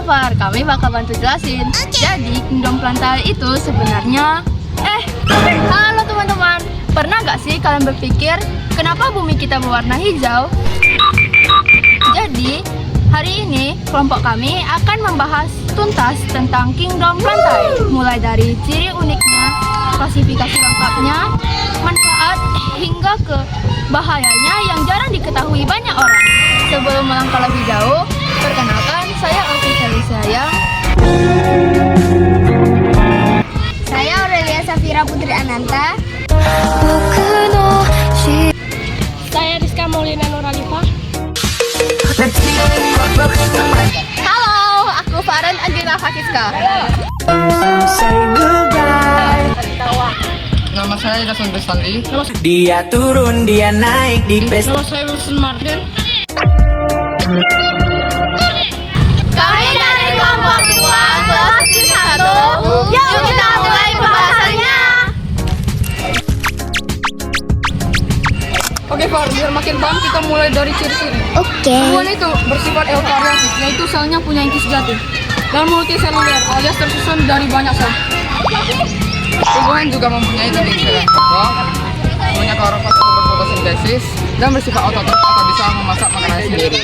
sabar, kami bakal bantu jelasin. Jadi Kingdom Plantae itu sebenarnya halo teman-teman, pernah gak sih kalian berpikir kenapa bumi kita berwarna hijau? Jadi hari ini kelompok kami akan membahas tuntas tentang Kingdom Plantae, mulai dari ciri uniknya, klasifikasi lengkapnya, manfaat, hingga ke bahayanya yang jarang diketahui banyak orang. Sebelum melangkah lebih jauh, perkenalkan saya Oki Kalisaya. Saya Aurelia Safira Putri Ananta. Saya Rizka Maulina Nuralifa. Halo, aku Farhan Anjina Fakiska. Nama saya Dasun Bestandi. Dia turun, dia naik di pesta. Nama saya Wilson Martin. Kami dari kelompok 2 kelas 1. Yuk kita mulai pembahasannya. Oke Far, biar makin paham kita mulai dari ciri-ciri. Oke. Tumbuhan itu bersifat eukaryotik, yaitu selnya punya inti sejati dan multiseluler alias tersusun dari banyak sel. Tumbuhan juga mempunyai dinding sel yang kokoh, punya klorofil berfotosintesis dan bersifat ototrof atau bisa memasak makanannya sendiri.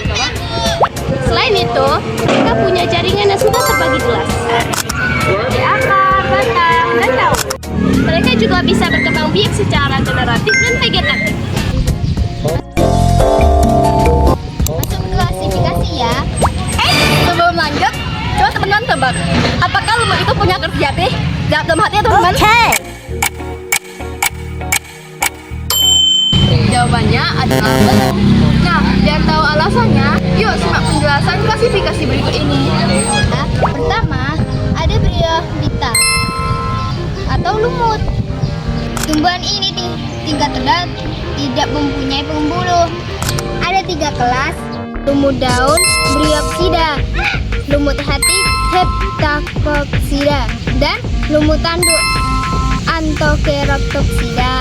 Selain itu, mereka punya jaringan yang sudah terbagi jelas di akar, batang, dan daun. Mereka juga bisa berkembang biak secara generatif dan vegetatif. Masuk ke klasifikasi ya. Sebelum lanjut, coba teman-teman tebak, apakah lumut itu punya akar sejati? Jawab dalam hati ya teman-teman. Jawabannya adalah belum. Nah, biar tahu alasannya, yuk simak penjelasan klasifikasi berikut ini. Nah, pertama, ada Bryophyta atau lumut. Tumbuhan ini tingkat rendah tidak mempunyai pembuluh. Ada 3 kelas: lumut daun Bryopsida, lumut hati Heptacoccyda, dan lumut tanduk Anthoceratopsida.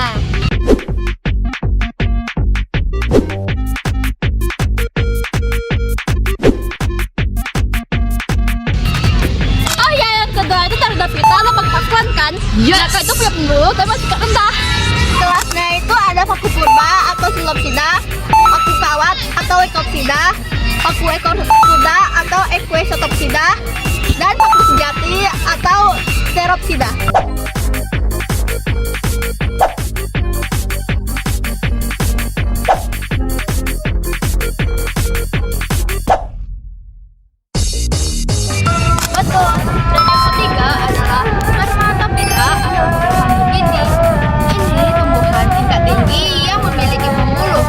Oh ya, yang kedua itu Pteridophyta atau pakpakan kan? Mereka itu punya pembuluh tapi masih rendah. Kelasnya itu ada Paku purba atau Silopsida, Paku kawat atau Ecopsida, Paku ekor kuda atau Equisotopsida, dan Paku sejati atau Pteropsida. Betul. Dan yang ketiga adalah Spermatophyta atau tumbuhan begini. Ini tumbuhan tingkat tinggi yang memiliki pembuluh.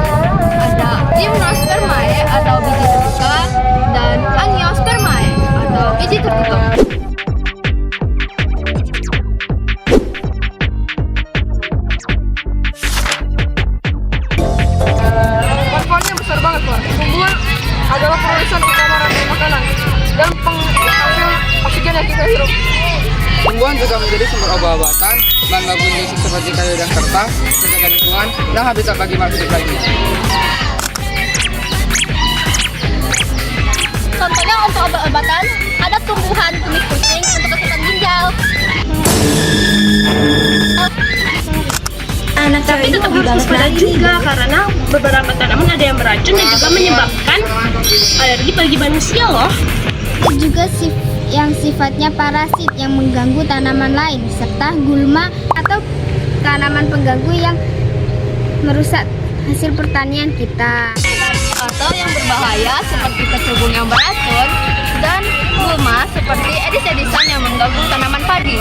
Ada Gymnospermae atau biji terbuka dan Angiospermae atau biji tertutup. Manfaatnya besar banget Far. Tumbuhan adalah penulisan utama rantai makanan dan penghasil oksigen yang kita hirup. Tumbuhan juga menjadi sumber obat-obatan, bahan baku industri seperti kayu dan kertas, menjaga lingkungan, dan habitat bagi makhluk hidup lainnya. Contohnya untuk obat-obatan, ada tumbuhan kumis kucing untuk kesehatan ginjal. Tapi tetap harus waspada juga karena beberapa tanaman ada yang beracun dan juga menyebabkan alergi bagi manusia loh. Ada juga yang sifatnya parasit yang mengganggu tanaman lain, serta gulma atau tanaman pengganggu yang merusak hasil pertanian kita. Atau yang berbahaya seperti kecubung yang beracun dan gulma seperti Aedes aegypti yang mengganggu tanaman padi.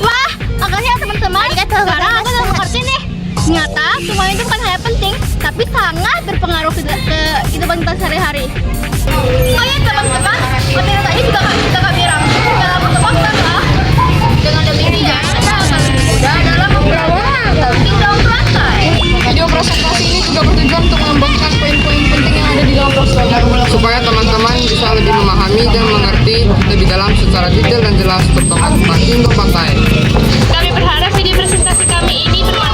Wah, makasih ya teman-teman. Sekarang aku udah mengerti nih. Ternyata semua itu bukan hanya penting, tapi sangat berpengaruh ke kehidupan kita sehari-hari. Oh iya teman-teman, materi tadi juga kami rangkum dalam bentuk poster. Dengan demikian, kita akan lebih mudah dalam memperoleh Kingdom Plantae. Video presentasi ini juga bertujuan untuk mengembangkan poin-poin penting yang ada di dalam poster supaya teman-teman bisa lebih memahami dan mengerti lebih dalam secara detail dan jelas tentang Kingdom Plantae. Kami berharap video presentasi kami ini bermanfaat